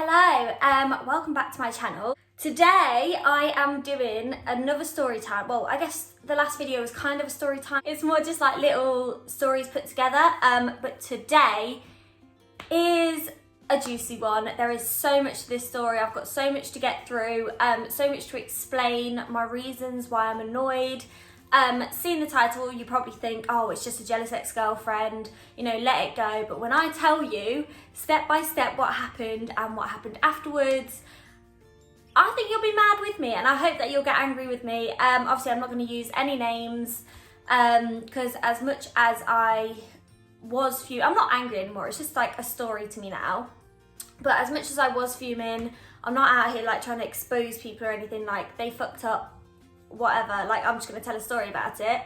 Hello, welcome back to my channel. Today I am doing another story time. Well, I guess the last video was kind of a story time. It's more just like little stories put together, but today is a juicy one. There is so much to this story. I've got so much to get through, so much to explain, my reasons why I'm annoyed. Seeing the title, you probably think, oh, it's just a jealous ex-girlfriend, you know, let it go. But when I tell you step by step what happened and what happened afterwards, I think you'll be mad with me, and I hope that you'll get angry with me. Obviously, I'm not going to use any names because as much as I was fuming, I'm not angry anymore. It's just like a story to me now. But as much as I was fuming, I'm not out here like trying to expose people or anything. Like, they fucked up, whatever. Like, I'm just going to tell a story about it.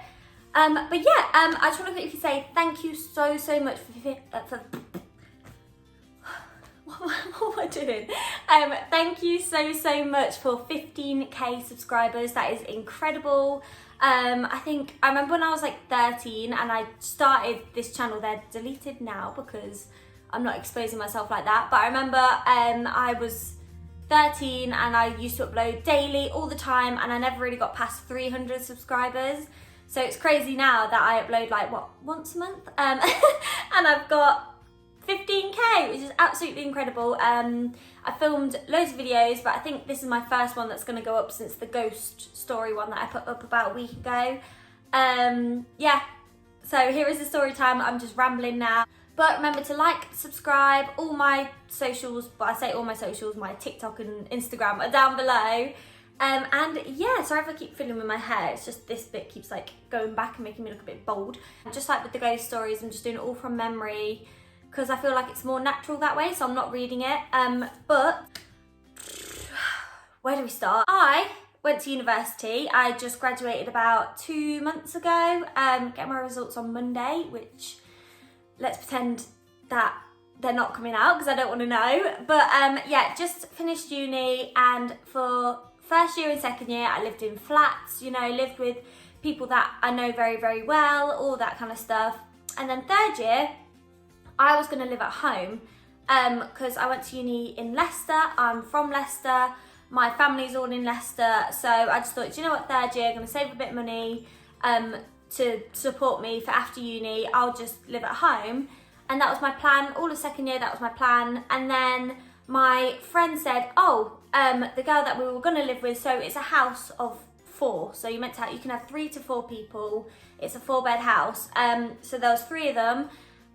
But yeah, I just want to quickly say thank you so much for what am I doing? Thank you so much for 15k subscribers. That is incredible. I remember when I was like 13 and I started this channel. They're deleted now because I'm not exposing myself like that. But I remember I was 13 and I used to upload daily all the time, and I never really got past 300 subscribers. So it's crazy now that I upload like once a month, and I've got 15k, which is absolutely incredible. I filmed loads of videos, but I think this is my first one that's going to go up since the ghost story one that I put up about a week ago. Yeah, so here is the story time. I'm just rambling now. But remember to like, subscribe, all my socials, but I say all my socials, my TikTok and Instagram are down below. And yeah, sorry if I keep fiddling with my hair, it's just this bit keeps like going back and making me look a bit bald. Just like with the ghost stories, I'm just doing it all from memory because I feel like it's more natural that way, so I'm not reading it. But where do we start? I went to university. I just graduated about 2 months ago. Get my results on Monday, which let's pretend that they're not coming out because I don't want to know. But yeah, just finished uni, and for first year and second year I lived in flats, you know, lived with people that I know very well, all that kind of stuff. And then third year I was going to live at home because I went to uni in Leicester. I'm from Leicester, my family's all in Leicester, so I just thought, do you know what, third year I'm going to save a bit of money to support me for after uni. I'll just live at home. And that was my plan. All of second year, that was my plan. And then my friend said, oh, the girl that we were going to live with, so it's a house of 4. So you can have 3 to 4 people. It's a 4-bed house. So there was 3 of them,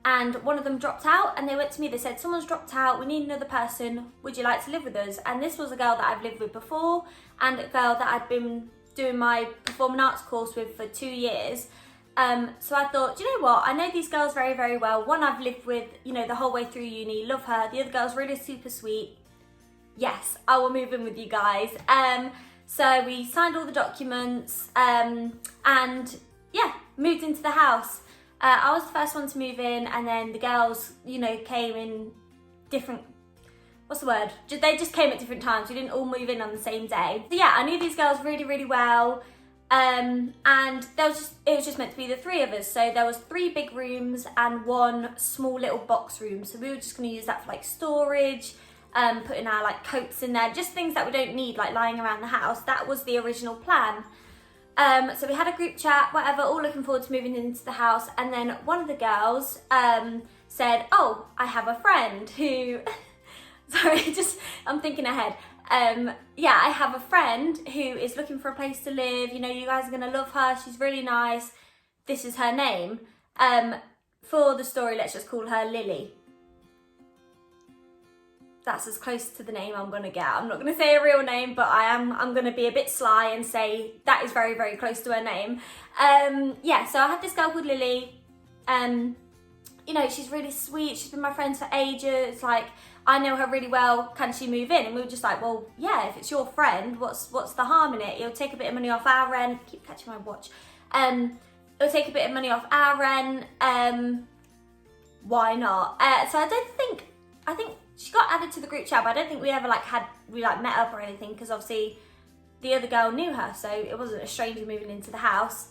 and one of them dropped out, and they went to me, they said, someone's dropped out, we need another person, would you like to live with us? And this was a girl that I've lived with before, and a girl that I'd been doing my performing arts course with for 2 years. So I thought, do you know what, I know these girls very well. One I've lived with, you know, the whole way through uni, love her. The other girl's really super sweet. Yes, I will move in with you guys. So we signed all the documents, and yeah, moved into the house. I was the first one to move in, and then the girls, you know, came in different, what's the word? They just came at different times. We didn't all move in on the same day. So yeah, I knew these girls really well. And it was just meant to be the 3 of us. So there was 3 big rooms and 1 small little box room. So we were just going to use that for like storage, putting our like coats in there, just things that we don't need like lying around the house. That was the original plan. So we had a group chat, whatever, all looking forward to moving into the house. And then one of the girls said, oh, I have a friend who, sorry, I'm thinking ahead. Yeah, I have a friend who is looking for a place to live. You know, you guys are going to love her. She's really nice. This is her name. For the story, let's just call her Lily. That's as close to the name I'm going to get. I'm not going to say a real name, but I'm going to be a bit sly and say that is very close to her name. Yeah, so I had this girl called Lily. You know, she's really sweet. She's been my friend for ages. Like, I know her really well. Can she move in? And we were just like, well, yeah, if it's your friend, what's the harm in it? It'll take a bit of money off our rent. Keep catching my watch. It'll take a bit of money off our rent. Why not? So I think she got added to the group chat, but I don't think we ever met up or anything, because obviously the other girl knew her, so it wasn't a stranger moving into the house.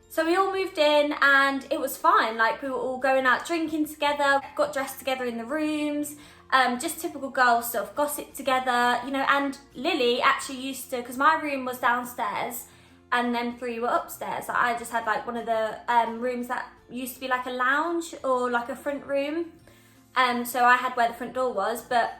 So we all moved in and it was fine. Like, we were all going out drinking together, got dressed together in the rooms. just typical girl stuff, gossip together, you know. And Lily actually used to, because my room was downstairs and then 3 were upstairs. Like, I just had like one of the rooms that used to be like a lounge or like a front room. So I had where the front door was, but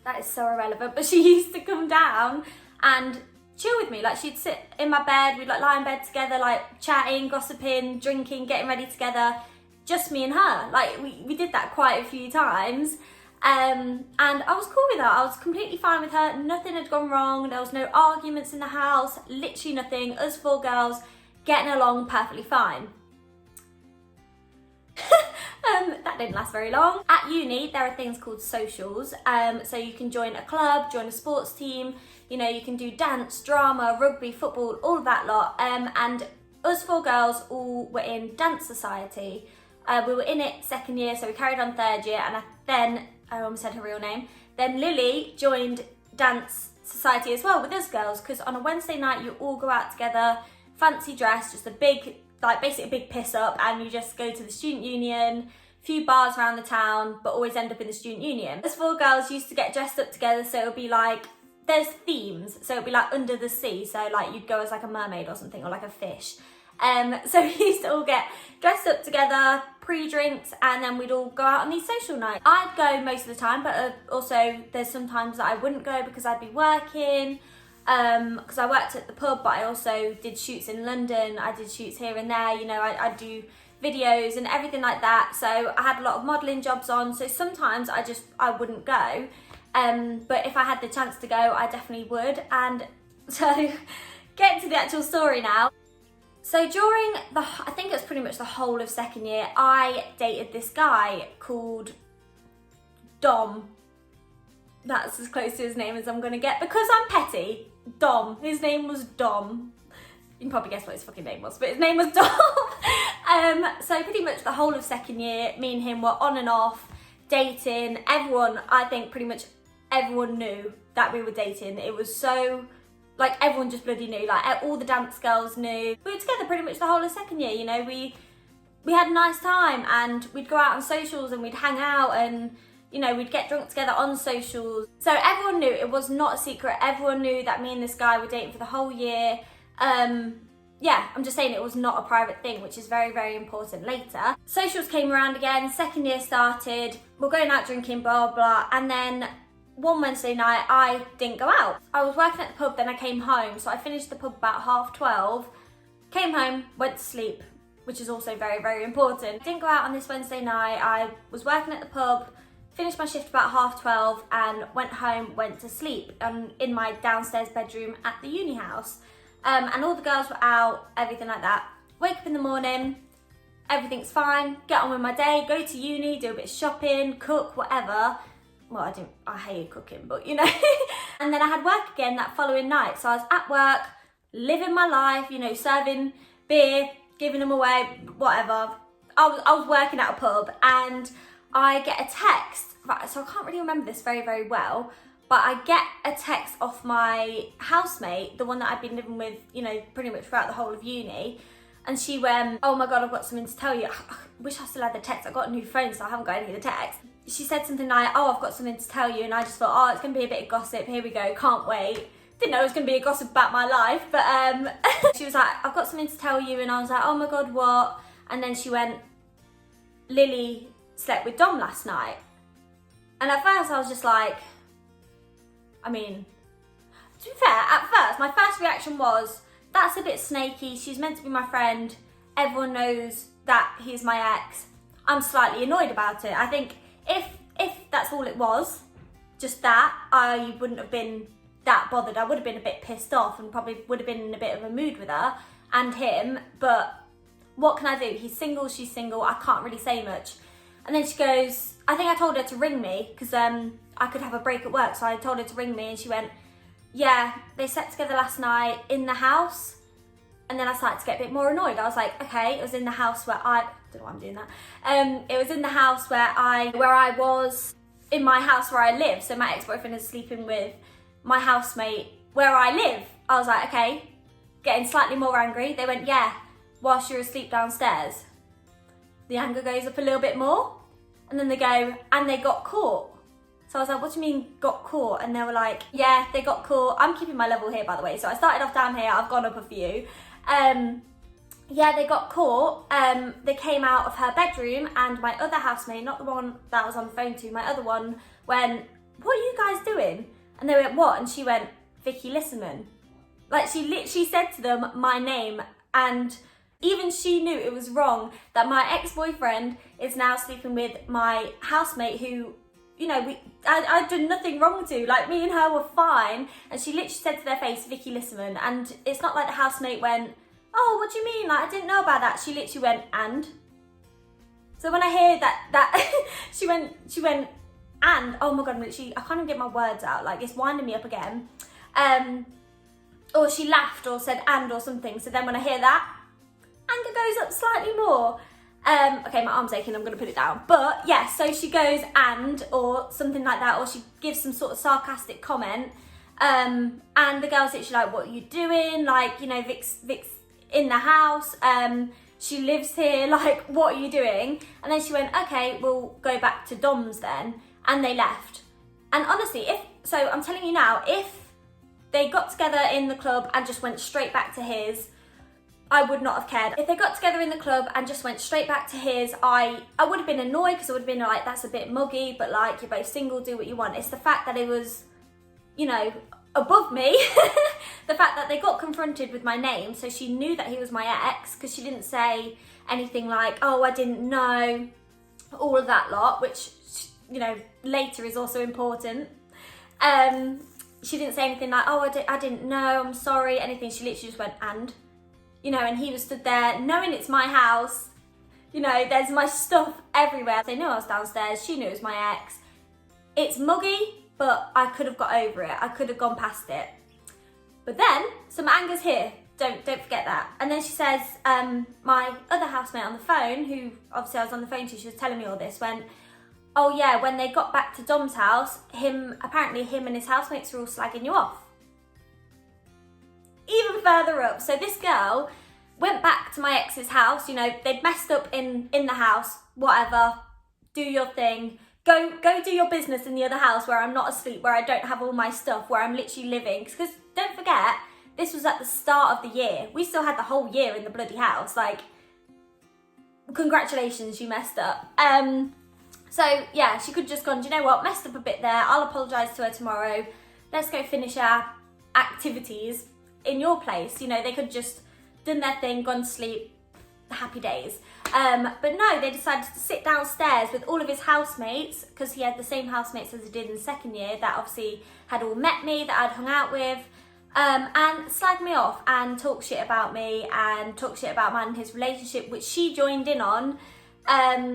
that is so irrelevant. But she used to come down and chill with me. Like, she'd sit in my bed, we'd like lie in bed together, like chatting, gossiping, drinking, getting ready together, just me and her. Like, we did that quite a few times. And I was cool with her. I was completely fine with her. Nothing had gone wrong. There was no arguments in the house, literally nothing. Us 4 girls getting along perfectly fine. That didn't last very long. At uni, there are things called socials. So you can join a club, join a sports team, you know, you can do dance, drama, rugby, football, all of that lot. And us 4 girls all were in dance society. We were in it 2nd year, so we carried on 3rd year, and then, I almost said her real name, then Lily joined dance society as well with us girls, because on a Wednesday night you all go out together, fancy dress, just a big, like basically a big piss up, and you just go to the student union, few bars around the town, but always end up in the student union. Us 4 girls used to get dressed up together, so it would be like, there's themes, so it would be like under the sea, so like you'd go as like a mermaid or something, or like a fish. So we used to all get dressed up together, pre-drinks, and then we'd all go out on these social nights. I'd go most of the time, but also there's some times that I wouldn't go because I'd be working, because I worked at the pub, but I also did shoots in London, I did shoots here and there, you know, I'd do videos and everything like that, so I had a lot of modelling jobs on, so sometimes I wouldn't go, but if I had the chance to go, I definitely would. And so, getting to the actual story now. So during I think it was pretty much the whole of 2nd year, I dated this guy called Dom. That's as close to his name as I'm gonna get, because I'm petty. Dom, his name was Dom. You can probably guess what his fucking name was, but his name was Dom. So pretty much the whole of 2nd year, me and him were on and off, dating. Everyone, I think pretty much everyone knew that we were dating. It was so, like, everyone just bloody knew, like all the dance girls knew. We were together pretty much the whole of 2nd year, you know, we had a nice time, and we'd go out on socials and we'd hang out, and you know, we'd get drunk together on socials. So everyone knew, it was not a secret. Everyone knew that me and this guy were dating for the whole year. Yeah, I'm just saying it was not a private thing, which is very, very important later. Socials came around again, 2nd year started, we're going out drinking, blah, blah, and then one Wednesday night, I didn't go out. I was working at the pub, then I came home, so I finished the pub about 12:30, came home, went to sleep, which is also very, very important. Didn't go out on this Wednesday night. I was working at the pub, finished my shift about 12:30, and went home, went to sleep in my downstairs bedroom at the uni house. And all the girls were out, everything like that. Wake up in the morning, everything's fine, get on with my day, go to uni, do a bit of shopping, cook, whatever. Well, I hated cooking, but you know. And then I had work again that following night. So I was at work, living my life, you know, serving beer, giving them away, whatever. I was working at a pub, and I get a text, right, so I can't really remember this very, very well, but I get a text off my housemate, the one that I've been living with, you know, pretty much throughout the whole of uni. And she went, oh my God, I've got something to tell you. I wish I still had the text. I got a new phone, so I haven't got any of the text. She said something like, oh, I've got something to tell you. And I just thought, oh, it's going to be a bit of gossip. Here we go. Can't wait. Didn't know it was going to be a gossip about my life. But she was like, I've got something to tell you. And I was like, oh my God, what? And then she went, Lily slept with Dom last night. And at first I was just like, I mean, to be fair, at first, my first reaction was, that's a bit snaky. She's meant to be my friend. Everyone knows that he's my ex. I'm slightly annoyed about it. I think if that's all it was, just that, I wouldn't have been that bothered. I would have been a bit pissed off and probably would have been in a bit of a mood with her and him. But what can I do? He's single, she's single. I can't really say much. And then she goes, I think I told her to ring me because I could have a break at work. So I told her to ring me, and she went, yeah, they slept together last night in the house. And then I started to get a bit more annoyed. I was like, okay, it was in the house where I don't know why I'm doing that. It was in the house where I was in my house where I live. So my ex-boyfriend is sleeping with my housemate where I live. I was like, okay, getting slightly more angry. They went, yeah, whilst you're asleep downstairs. The anger goes up a little bit more. And then they go, and they got caught. So I was like, what do you mean got caught? And they were like, yeah, they got caught. I'm keeping my level here, by the way. So I started off down here, I've gone up a few. Yeah, they got caught. They came out of her bedroom, and my other housemate, not the one that I was on the phone to, my other one went, what are you guys doing? And they went, what? And she went, Vickylissaman. Like, she literally said to them my name, and even she knew it was wrong that my ex-boyfriend is now sleeping with my housemate who, you know, I'd done nothing wrong to. Like, me and her were fine, and she literally said to their face, Vickylissaman. And it's not like the housemate went, oh, what do you mean? Like, I didn't know about that. She literally went, and? So when I hear that she went, and, oh my God, literally, I can't even get my words out. Like, it's winding me up again. Or she laughed or said, and, or something. So then when I hear that, anger goes up slightly more. Okay, my arm's aching, I'm gonna put it down. But yeah, so she goes, and, or something like that, or she gives some sort of sarcastic comment. And the girl's literally like, what are you doing? Like, you know, Vic's in the house, she lives here, like, what are you doing? And then she went, okay, we'll go back to Dom's then. And they left. And honestly, so I'm telling you now, if they got together in the club and just went straight back to his, I would not have cared. If they got together in the club and just went straight back to his, I would have been annoyed, because I would have been like, that's a bit muggy, but like, you're both single, do what you want. It's the fact that it was, you know, above me. The fact that they got confronted with my name, so she knew that he was my ex, because she didn't say anything like, oh, I didn't know, all of that lot, which, you know, later is also important. She didn't say anything like, oh, I didn't know, I'm sorry, anything. She literally just went, and, you know, and he was stood there knowing it's my house, you know, there's my stuff everywhere. They knew I was downstairs, she knew it was my ex. It's muggy, but I could have got over it. I could have gone past it. But then, some anger's here. Don't forget that. And then she says, my other housemate on the phone, who obviously I was on the phone to, she was telling me all this, went, oh yeah, when they got back to Dom's house, apparently him and his housemates were all slagging you off. Even further up. So this girl went back to my ex's house, you know, they'd messed up in the house, whatever, do your thing. Go do your business in the other house where I'm not asleep, where I don't have all my stuff, where I'm literally living. Because don't forget, this was at the start of the year. We still had the whole year in the bloody house. Like, congratulations, you messed up. So yeah, she could just gone, do you know what, messed up a bit there. I'll apologise to her tomorrow. Let's go finish our activities in your place. You know, they could just done their thing, gone to sleep, happy days. But no, they decided to sit downstairs with all of his housemates, because he had the same housemates as he did in the second year, that obviously had all met me, that I'd hung out with, and slag me off and talk shit about me and talk shit about mine and his relationship, which she joined in on.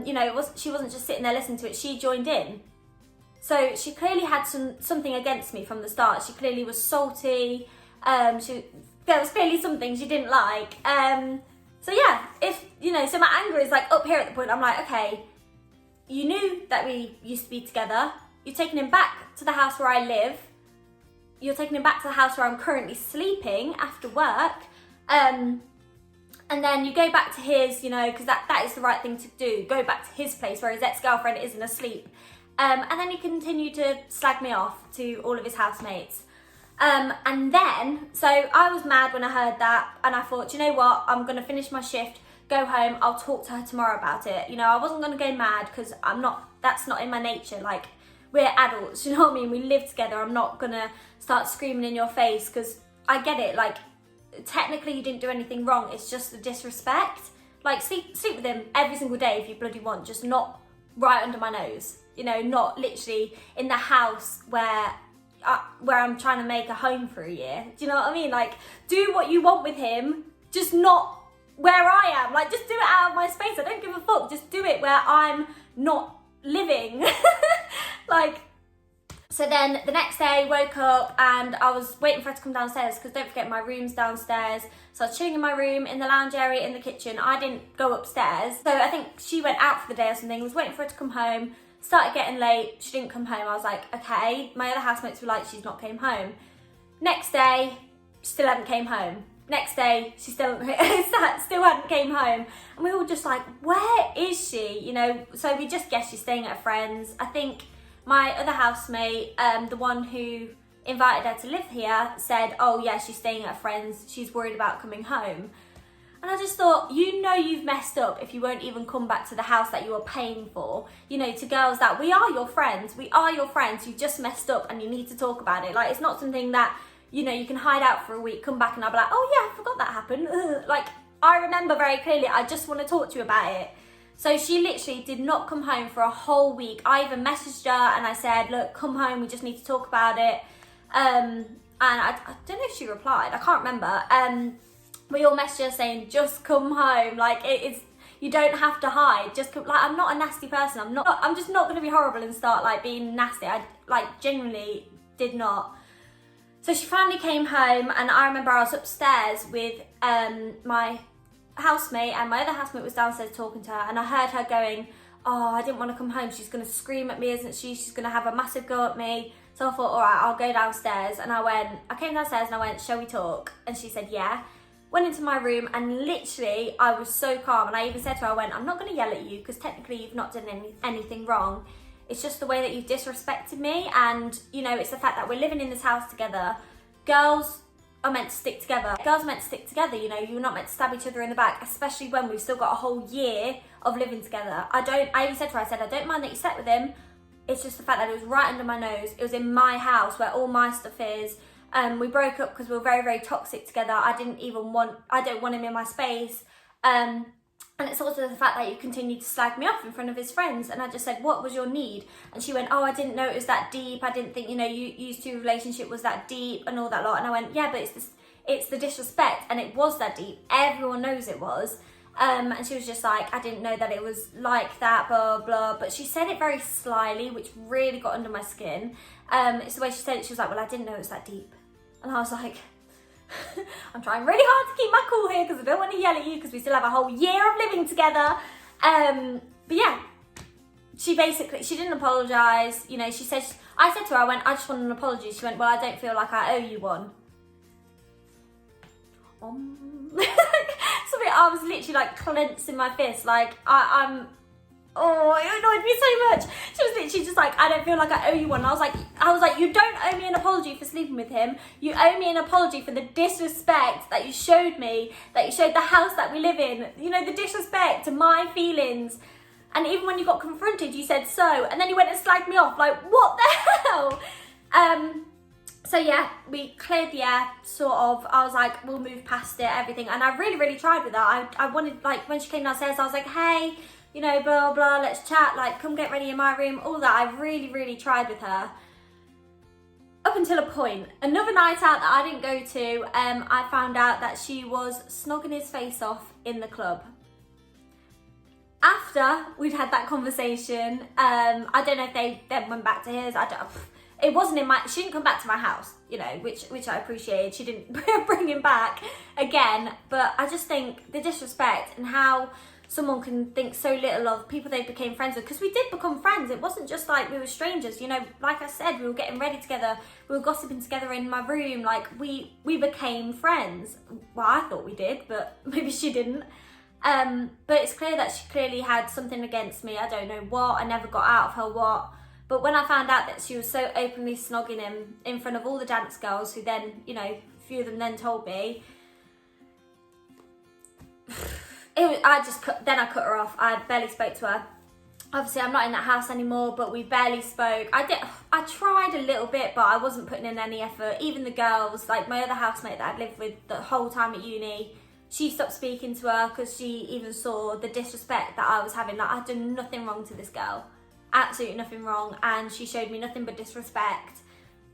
You know, she wasn't just sitting there listening to it, she joined in. So she clearly had something against me from the start. She clearly was salty. There was clearly something she didn't like. So yeah, so my anger is like up here at the point. I'm like, okay, you knew that we used to be together. You're taking him back to the house where I live. You're taking him back to the house where I'm currently sleeping after work. And then you go back to his, you know, because that is the right thing to do. Go back to his place where his ex-girlfriend isn't asleep. And then you continue to slag me off to all of his housemates. And then, so I was mad when I heard that, and I thought, you know what, I'm going to finish my shift, go home, I'll talk to her tomorrow about it. You know, I wasn't going to go mad, because that's not in my nature. Like, we're adults, you know what I mean? We live together. I'm not going to start screaming in your face, because I get it. Like, technically you didn't do anything wrong. It's just the disrespect. Like, sleep with him every single day if you bloody want, just not right under my nose. You know, not literally in the house where I'm trying to make a home for a year. Do you know what I mean? Like, do what you want with him, just not where I am. Like, just do it out of my space. I don't give a fuck. Just do it where I'm not living. Like, so then the next day, woke up and I was waiting for her to come downstairs, because don't forget, my room's downstairs. So I was chilling in my room, in the lounge area, in the kitchen. I didn't go upstairs. So I think she went out for the day or something. I was waiting for her to come home. Started getting late, she didn't come home. I was like, okay. My other housemates were like, she's not came home. Next day, she still hadn't came home. Next day, she still hadn't came home. And we were just like, where is she? You know, so we just guessed she's staying at a friend's. I think my other housemate, the one who invited her to live here, said, oh yeah, she's staying at a friend's, she's worried about coming home. And I just thought, you know you've messed up if you won't even come back to the house that you are paying for. You know, to girls that, we are your friends, you've just messed up and you need to talk about it. Like, it's not something that, you know, you can hide out for a week, come back and I'll be like, oh yeah, I forgot that happened. Like, I remember very clearly, I just want to talk to you about it. So she literally did not come home for a whole week. I even messaged her and I said, look, come home, we just need to talk about it. And I don't know if she replied, I can't remember. We all messaged her saying, just come home. Like, it's, you don't have to hide. Just come, like, I'm not a nasty person. I'm just not going to be horrible and start like being nasty. I like genuinely did not. So she finally came home and I remember I was upstairs with my housemate and my other housemate was downstairs talking to her and I heard her going, oh, I didn't want to come home. She's going to scream at me, isn't she? She's going to have a massive go at me. So I thought, all right, I'll go downstairs. And I came downstairs and I went, shall we talk? And she said, yeah. Went into my room and literally I was so calm and I even said to her, I went, I'm not going to yell at you because technically you've not done anything wrong. It's just the way that you've disrespected me and, you know, it's the fact that we're living in this house together. Girls are meant to stick together. Girls are meant to stick together, you know, you're not meant to stab each other in the back, especially when we've still got a whole year of living together. I even said to her, I said, I don't mind that you slept with him. It's just the fact that it was right under my nose. It was in my house where all my stuff is. We broke up because we were very, very toxic together. I don't want him in my space. And it's also the fact that you continued to slag me off in front of his friends. And I just said, what was your need? And she went, oh, I didn't know it was that deep. I didn't think, you know, you two relationship was that deep and all that lot. And I went, yeah, but it's the disrespect. And it was that deep. Everyone knows it was. And she was just like, I didn't know that it was like that, blah, blah. But she said it very slyly, which really got under my skin. It's the way she said it. She was like, well, I didn't know it was that deep. And I was like, I'm trying really hard to keep my cool here because I don't want to yell at you because we still have a whole year of living together. But yeah, she didn't apologise. You know, she said, I said to her, I went, I just want an apology. She went, well, I don't feel like I owe you one. So I was literally like clenching my fist, like oh, it annoyed me so much. She was literally just like, I don't feel like I owe you one. And I was like, you don't owe me an apology for sleeping with him. You owe me an apology for the disrespect that you showed me, that you showed the house that we live in. You know, the disrespect to my feelings. And even when you got confronted, you said so. And then you went and slagged me off. Like, what the hell? So yeah, we cleared the air, sort of. I was like, we'll move past it, everything. And I really, really tried with that. I wanted, like, when she came downstairs, I was like, hey, you know, blah, blah, let's chat, like, come get ready in my room, all that. I really, really tried with her. Up until a point. Another night out that I didn't go to, I found out that she was snogging his face off in the club. After we'd had that conversation, I don't know if they then went back to his, it wasn't she didn't come back to my house, you know, which I appreciated. She didn't bring him back again, but I just think the disrespect and how someone can think so little of people they became friends with, because we did become friends. It wasn't just like we were strangers, you know, like I said, we were getting ready together, we were gossiping together in my room, like we became friends. Well, I thought we did, but maybe she didn't. But it's clear that she clearly had something against me. I don't know what, I never got out of her what. But when I found out that she was so openly snogging him in front of all the dance girls, who then, you know, a few of them then told me, I cut her off. I barely spoke to her. Obviously, I'm not in that house anymore, but we barely spoke. I tried a little bit, but I wasn't putting in any effort. Even the girls, like my other housemate that I'd lived with the whole time at uni, she stopped speaking to her because she even saw the disrespect that I was having. Like, I'd done nothing wrong to this girl. Absolutely nothing wrong, and she showed me nothing but disrespect.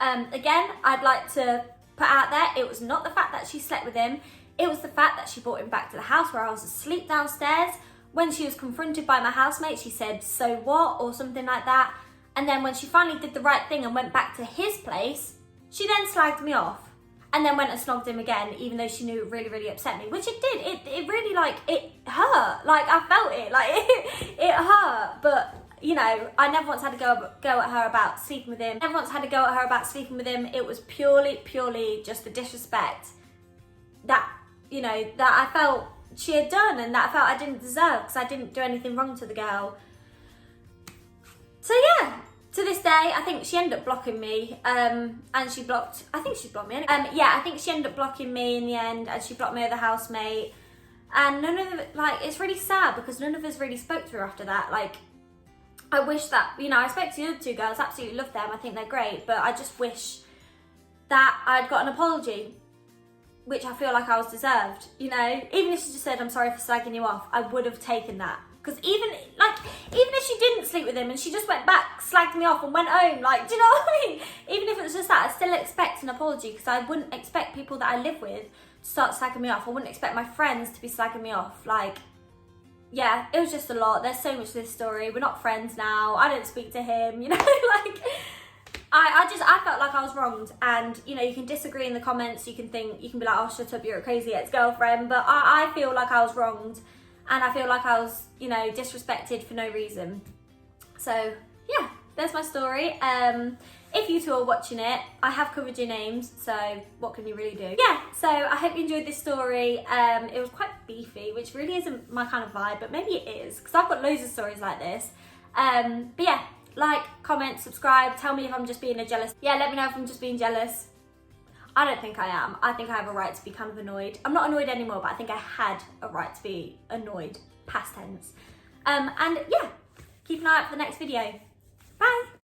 Again, I'd like to put out there, it was not the fact that she slept with him, it was the fact that she brought him back to the house where I was asleep downstairs. When she was confronted by my housemate, she said, so what, or something like that. And then when she finally did the right thing and went back to his place, she then slagged me off. And then went and snogged him again, even though she knew it really, really upset me, which it did. It really, like, it hurt. Like, I felt it. Like, it hurt. But, you know, I never once had to go at her about sleeping with him. Never once had to go at her about sleeping with him. It was purely just the disrespect that, you know, that I felt she had done and that I felt I didn't deserve because I didn't do anything wrong to the girl. So, yeah. to this day, I think she ended up blocking me, and I think she blocked me. Yeah, I think she ended up blocking me in the end, and she blocked me with a housemate. And none of them, like, it's really sad because none of us really spoke to her after that. Like, I wish that, you know, I spoke to the other two girls, absolutely love them, I think they're great, but I just wish that I'd got an apology, which I feel like I was deserved, you know? Even if she just said, I'm sorry for slagging you off, I would have taken that. Because even if she didn't sleep with him and she just went back, slagged me off and went home, like, do you know what I mean? Even if it was just that, I'd still expect an apology because I wouldn't expect people that I live with to start slagging me off. I wouldn't expect my friends to be slagging me off. Like, yeah, it was just a lot. There's so much to this story. We're not friends now. I don't speak to him, you know? Like, I felt like I was wronged, and you know, you can disagree in the comments, you can be like, oh, shut up, you're a crazy ex-girlfriend, but I feel like I was wronged, and I feel like I was, you know, disrespected for no reason. So yeah, there's my story. If you two are watching it, I have covered your names, so what can you really do? Yeah, so I hope you enjoyed this story. It was quite beefy, which really isn't my kind of vibe, but maybe it is, because I've got loads of stories like this. But yeah, like, comment, subscribe, tell me if I'm just being jealous. Yeah, let me know if I'm just being jealous. I don't think I am. I think I have a right to be kind of annoyed. I'm not annoyed anymore, but I think I had a right to be annoyed, past tense. And yeah, keep an eye out for the next video. Bye.